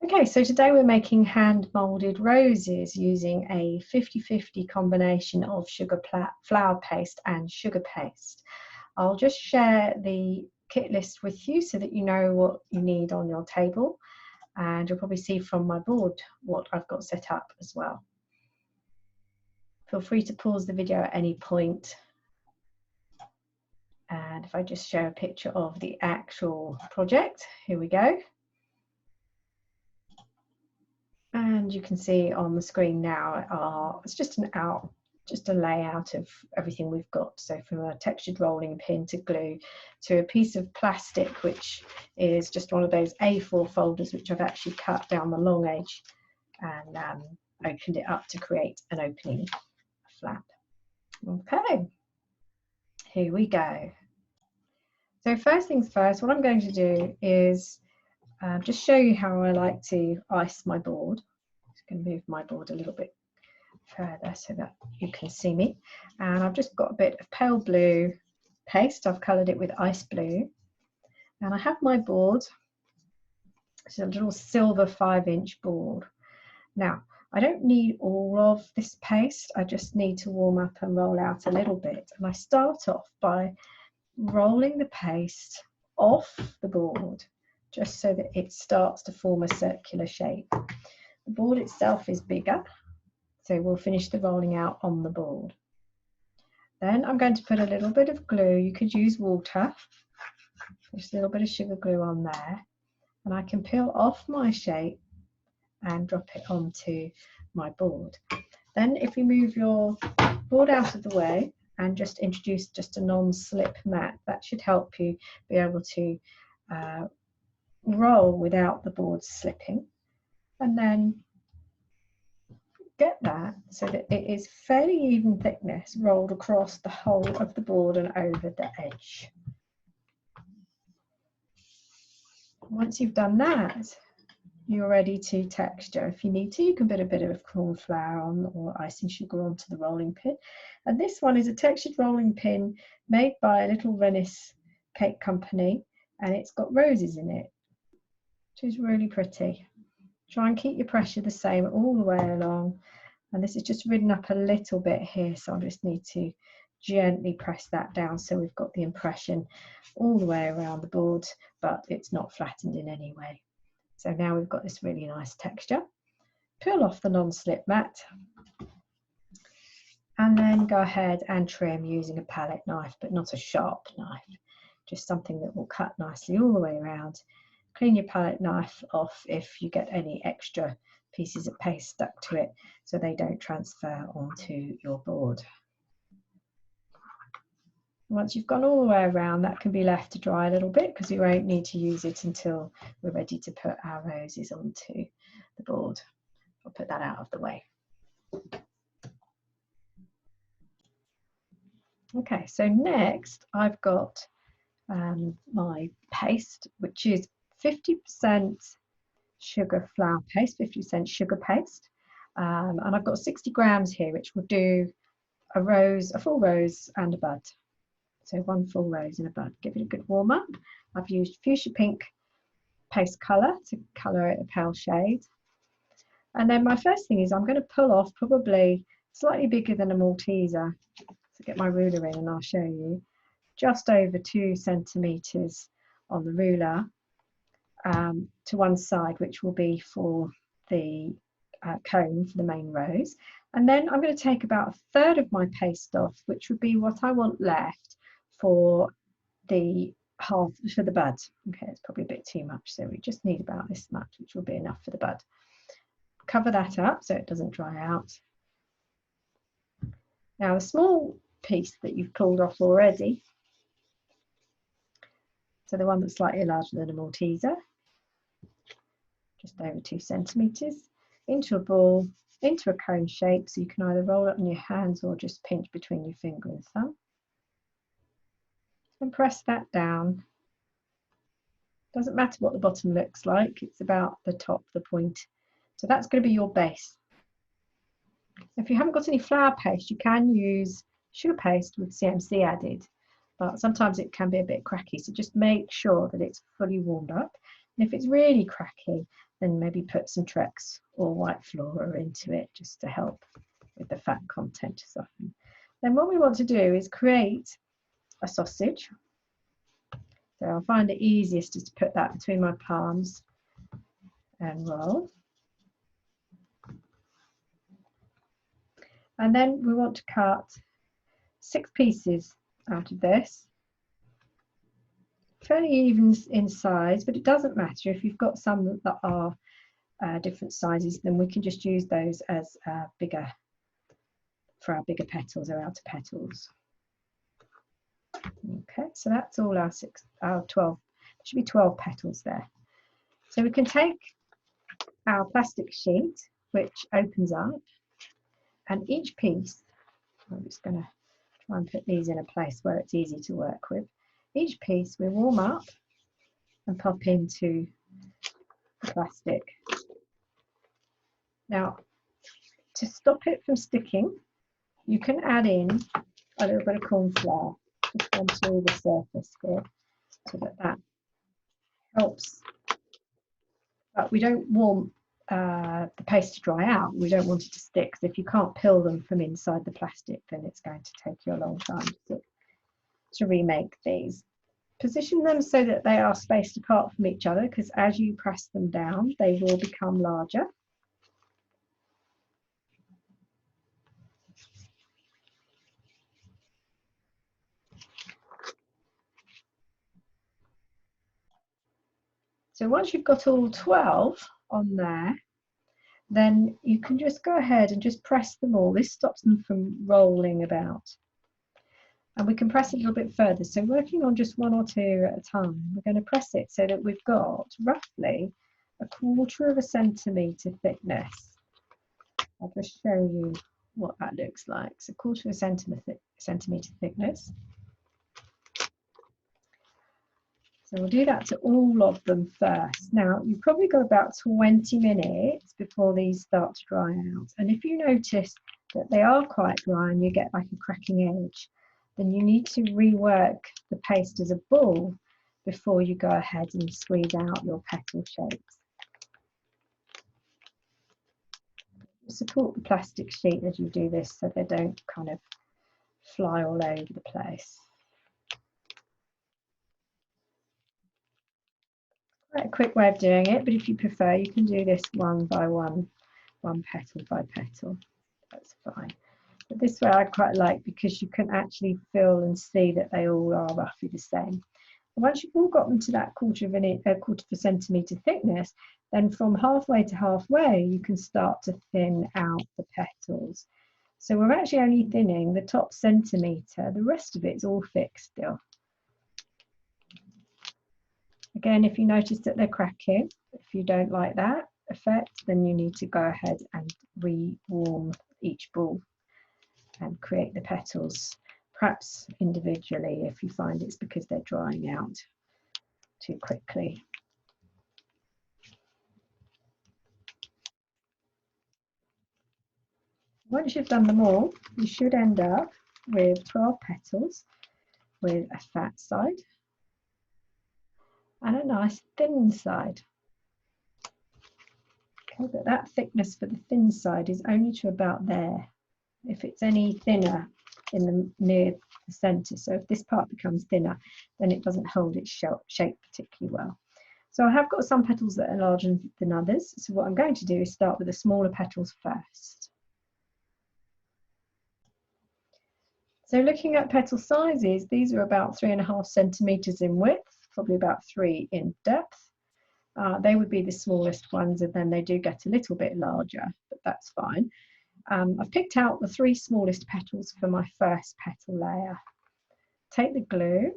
Okay, so today we're making hand moulded roses using a 50-50 combination of flour paste and sugar paste. I'll just share the kit list with you so that you know what you need on your table, and you'll probably see from my board what I've got set up as well. Feel free to pause the video at any point. And if I just show a picture of the actual project, here we go. And you can see on the screen now, it's just a layout of everything we've got. So from a textured rolling pin to glue to a piece of plastic, which is just one of those A4 folders, which I've actually cut down the long edge and opened it up to create an opening flap. Okay, here we go. So first things first, what I'm going to do is just show you how I like to ice my board. I'm just going to move my board a little bit further so that you can see me. And I've just got a bit of pale blue paste. I've coloured it with ice blue. And I have my board. It's a little silver 5-inch board. Now, I don't need all of this paste. I just need to warm up and roll out a little bit. And I start off by rolling the paste off the board, just so that it starts to form a circular shape. The board itself is bigger, so we'll finish the rolling out on the board. Then I'm going to put a little bit of glue. You could use water, just a little bit of sugar glue on there, and I can peel off my shape and drop it onto my board. Then if you move your board out of the way and just introduce just a non-slip mat, that should help you be able to roll without the board slipping. And then get that so that it is fairly even thickness rolled across the whole of the board and over the edge. Once you've done that, you're ready to texture. If you need to, you can put a bit of corn flour on or icing sugar onto the rolling pin. And this one is a textured rolling pin made by a little Venice cake company, and it's got roses in it, which is really pretty. Try and keep your pressure the same all the way along. And this is just ridden up a little bit here, so I just need to gently press that down so we've got the impression all the way around the board, but it's not flattened in any way. So now we've got this really nice texture. Peel off the non-slip mat and then go ahead and trim using a palette knife, but not a sharp knife, just something that will cut nicely all the way around. Clean your palette knife off if you get any extra pieces of paste stuck to it so they don't transfer onto your board. Once you've gone all the way around, that can be left to dry a little bit because we won't need to use it until we're ready to put our roses onto the board. I'll put that out of the way. Okay, so next I've got my paste, which is 50% sugar flour paste, 50% sugar paste, and I've got 60 grams here, which will do a full rose and a bud. So one full rose and a bud. Give it a good warm up. I've used fuchsia pink paste colour to colour it a pale shade. And then my first thing is I'm going to pull off probably slightly bigger than a Malteser. So get my ruler in and I'll show you. Just over 2 centimetres on the ruler to one side, which will be for the cone for the main rose. And then I'm going to take about 1/3 of my paste off, which would be what I want left for the bud. Okay, it's probably a bit too much, so we just need about this much, which will be enough for the bud. Cover that up so it doesn't dry out. Now the small piece that you've pulled off already, so the one that's slightly larger than a Malteser, just over 2 centimetres, into a ball, into a cone shape, so you can either roll it on your hands or just pinch between your finger and thumb. And press that down. Doesn't matter what the bottom looks like, it's about the top, the point. So that's going to be your base. If you haven't got any flour paste, you can use sugar paste with CMC added, but sometimes it can be a bit cracky, so just make sure that it's fully warmed up. And if it's really cracky, then maybe put some Trex or white flora into it just to help with the fat content to soften. Then what we want to do is create a sausage. So I'll find it easiest just to put that between my palms and roll. And then we want to cut 6 pieces out of this. Fairly even in size, but it doesn't matter. If you've got some that are different sizes, then we can just use those as bigger, for our bigger petals or outer petals. Okay, so that's all our 12. There should be 12 petals there. So we can take our plastic sheet, which opens up, and each piece, I'm just going to try and put these in a place where it's easy to work with. Each piece we warm up and pop into the plastic. Now, to stop it from sticking, you can add in a little bit of corn flour just onto the surface here, so that helps. But we don't want the paste to dry out. We don't want it to stick. So if you can't peel them from inside the plastic, then it's going to take you a long time to remake these. Position them so that they are spaced apart from each other, because as you press them down, they will become larger. So once you've got all 12 on there, then you can just go ahead and just press them all. This stops them from rolling about. And we can press a little bit further. So working on just 1 or 2 at a time, we're going to press it so that we've got roughly 1/4 centimetre thickness. I'll just show you what that looks like. So 1/4 centimetre thickness. So we'll do that to all of them first. Now, you've probably got about 20 minutes before these start to dry out. And if you notice that they are quite dry and you get like a cracking edge, then you need to rework the paste as a ball before you go ahead and squeeze out your petal shapes. Support the plastic sheet as you do this so they don't kind of fly all over the place. Quite a quick way of doing it, but if you prefer, you can do this one by one petal by petal. That's fine. But this way I quite like, because you can actually feel and see that they all are roughly the same. And once you've all got them to that 1/4 centimetre thickness, then from halfway to halfway, you can start to thin out the petals. So we're actually only thinning the top centimetre. The rest of it's all fixed still. Again, if you notice that they're cracking, if you don't like that effect, then you need to go ahead and re-warm each ball and create the petals, perhaps individually if you find it's because they're drying out too quickly. Once you've done them all, you should end up with 12 petals with a fat side and a nice thin side. Okay, but that thickness for the thin side is only to about there. If it's any thinner in the near the centre, so if this part becomes thinner, then it doesn't hold its shape particularly well. So I have got some petals that are larger than others. So what I'm going to do is start with the smaller petals first. So looking at petal sizes, these are about 3.5 centimetres in width, probably about 3 in depth. They would be the smallest ones, and then they do get a little bit larger, but that's fine. I've picked out the 3 smallest petals for my first petal layer. Take the glue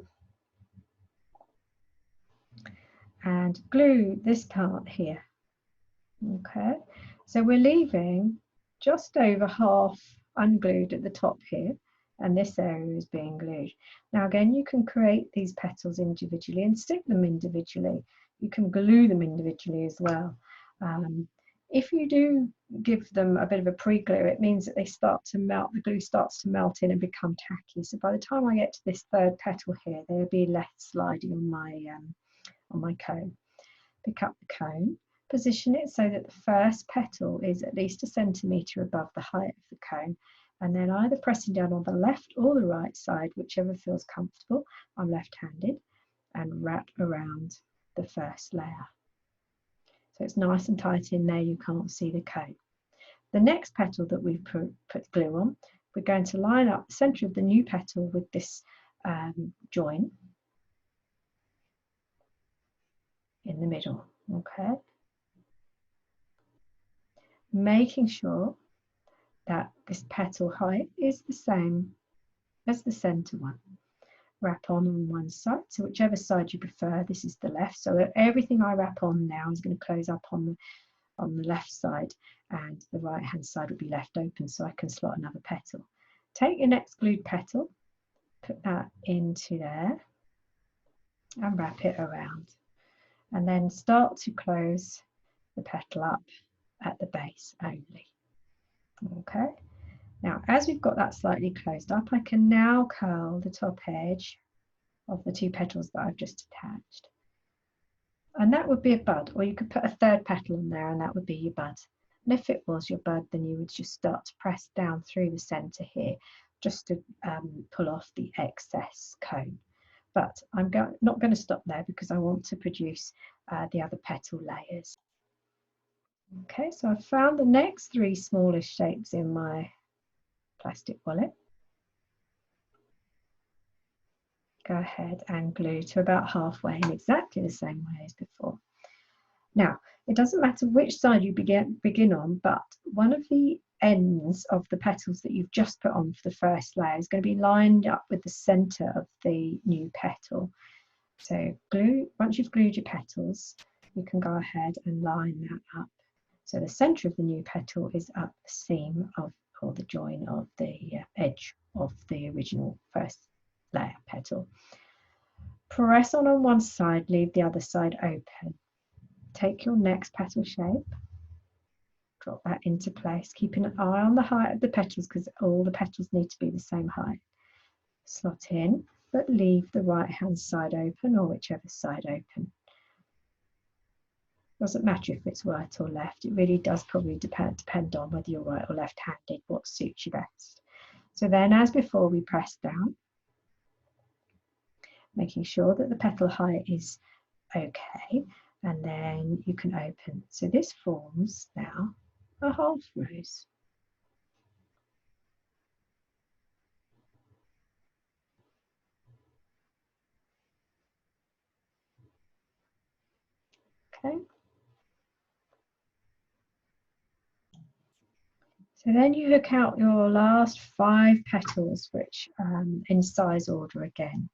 and glue this part here. Okay, so we're leaving just over half unglued at the top here, and this area is being glued. Now again, you can create these petals individually and stick them individually. You can glue them individually as well. If you do give them a bit of a pre-glue, it means that they start to melt, the glue starts to melt in and become tacky. So by the time I get to this 3rd petal here, they'll be left sliding on my cone. Pick up the cone, position it so that the first petal is at least 1 centimetre above the height of the cone, and then either pressing down on the left or the right side, whichever feels comfortable. I'm left-handed, and wrap around the first layer. So it's nice and tight in there, you can't see the cone. The next petal that we've put glue on, we're going to line up the centre of the new petal with this join in the middle, okay? Making sure that this petal height is the same as the centre one. Wrap on one side, so whichever side you prefer. This is the left, so everything I wrap on now is going to close up on the left side, and the right hand side will be left open so I can slot another petal. Take your next glued petal, put that into there and wrap it around, and then start to close the petal up at the base only. Okay, now as we've got that slightly closed up, I can now curl the top edge of the 2 petals that I've just attached, and that would be a bud, or you could put a 3rd petal on there and that would be your bud. And if it was your bud, then you would just start to press down through the centre here just to pull off the excess cone. But I'm not going to stop there because I want to produce the other petal layers. Okay, so I've found the next 3 smallest shapes in my plastic wallet. Go ahead and glue to about halfway in exactly the same way as before. Now, it doesn't matter which side you begin on, but one of the ends of the petals that you've just put on for the first layer is going to be lined up with the centre of the new petal. So once you've glued your petals, you can go ahead and line that up. So the centre of the new petal is up the seam of, or the join of the edge of the original first layer petal. Press on one side, leave the other side open. Take your next petal shape, drop that into place, keeping an eye on the height of the petals because all the petals need to be the same height. Slot in, but leave the right hand side open or whichever side open. Doesn't matter if it's right or left, it really does probably depend on whether you're right or left-handed, what suits you best. So then, as before, we press down, making sure that the petal height is okay, and then you can open. So this forms now a half rose. Okay. So then you hook out your last 5 petals, which in size order again.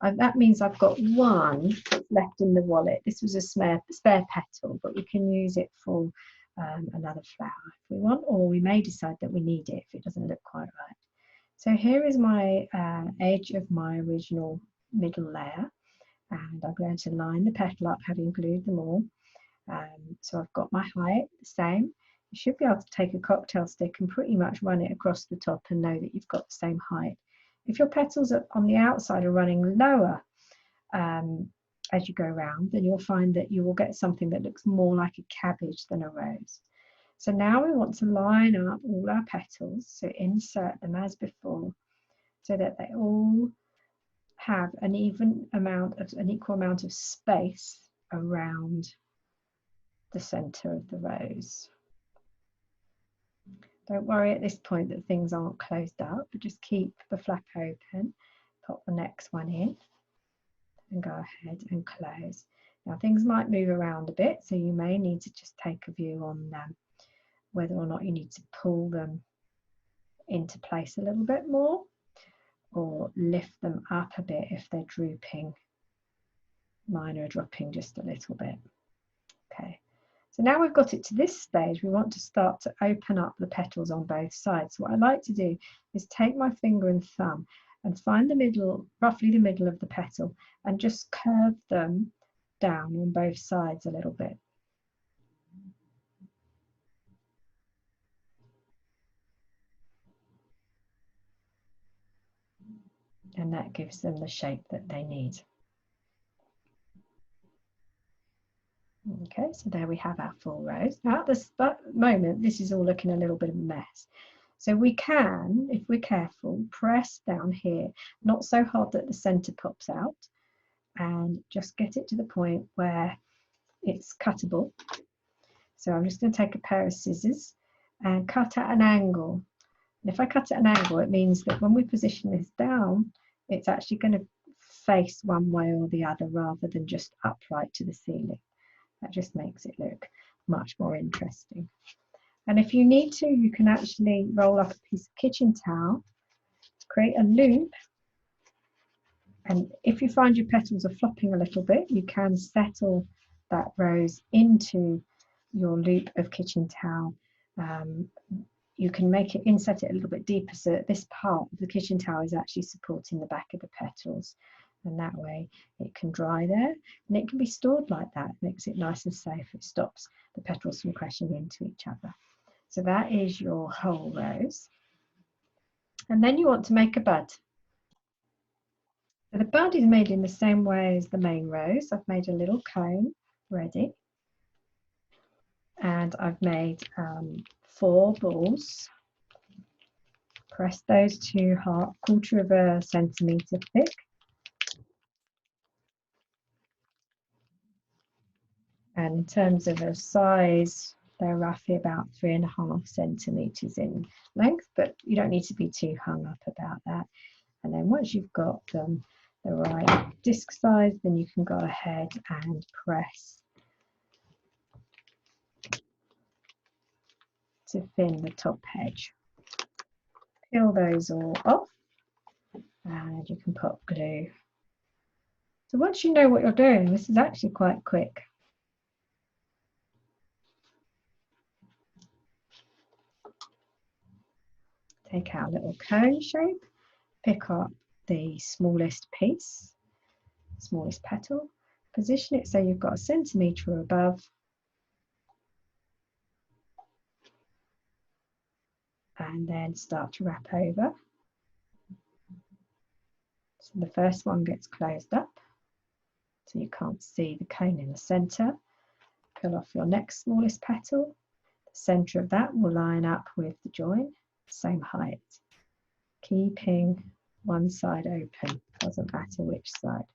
That means I've got 1 left in the wallet. This was a spare petal, but we can use it for another flower if we want, or we may decide that we need it if it doesn't look quite right. So here is my edge of my original middle layer, and I'm going to line the petal up, having glued them all. So I've got my height the same. You should be able to take a cocktail stick and pretty much run it across the top and know that you've got the same height. If your petals on the outside are running lower as you go around, then you'll find that you will get something that looks more like a cabbage than a rose. So now we want to line up all our petals, so insert them as before, so that they all have an equal amount of space around the centre of the rose. Don't worry at this point that things aren't closed up, but just keep the flap open, pop the next one in, and go ahead and close. Now things might move around a bit, so you may need to just take a view on whether or not you need to pull them into place a little bit more, or lift them up a bit if they're drooping. Mine are dropping just a little bit. Okay. So now we've got it to this stage, we want to start to open up the petals on both sides. So what I like to do is take my finger and thumb and find the middle, roughly the middle of the petal, and just curve them down on both sides a little bit. And that gives them the shape that they need. Okay, so there we have our full rows. Now at this moment, this is all looking a little bit of a mess. So we can, if we're careful, press down here, not so hard that the center pops out, and just get it to the point where it's cuttable. So I'm just going to take a pair of scissors and cut at an angle. And if I cut at an angle, it means that when we position this down, it's actually going to face one way or the other rather than just upright to the ceiling. That just makes it look much more interesting. And if you need to, you can actually roll up a piece of kitchen towel, create a loop, and if you find your petals are flopping a little bit, you can settle that rose into your loop of kitchen towel. You can make it, inset it a little bit deeper so that this part of the kitchen towel is actually supporting the back of the petals. And that way it can dry there, and it can be stored like that. It makes it nice and safe. It stops the petals from crashing into each other. So that is your whole rose. And then you want to make a bud. So the bud is made in the same way as the main rose. I've made a little cone ready, and I've made 4 balls. Press those to 1/4 of a centimetre thick. And in terms of a size, they're roughly about 3.5 centimetres in length, but you don't need to be too hung up about that. And then once you've got them the right disc size, then you can go ahead and press to thin the top edge. Peel those all off, and you can put glue. So once you know what you're doing, this is actually quite quick. Take out a little cone shape, pick up the smallest piece, smallest petal, position it so you've got 1 centimetre above, and then start to wrap over. So the first one gets closed up, so you can't see the cone in the centre. Peel off your next smallest petal. The centre of that will line up with the join, same height, keeping one side open, doesn't matter which side.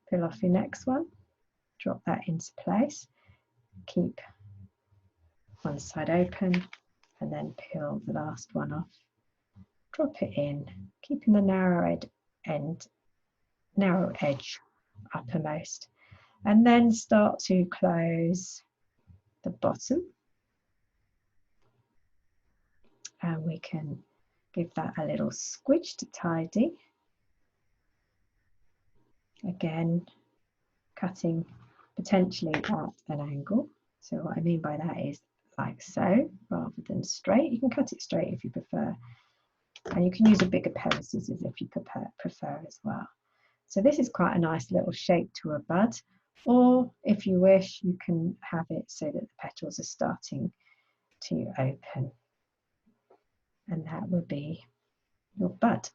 Peel off your next one, drop that into place, keep one side open, and then peel the last one off. Drop it in, keeping the narrow edge uppermost, and then start to close the bottom. And we can give that a little squidge to tidy. Again, cutting potentially at an angle. So what I mean by that is like so, rather than straight. You can cut it straight if you prefer. And you can use a bigger pair of scissors if you prefer as well. So this is quite a nice little shape to a bud. Or if you wish, you can have it so that the petals are starting to open. And that would be your bud.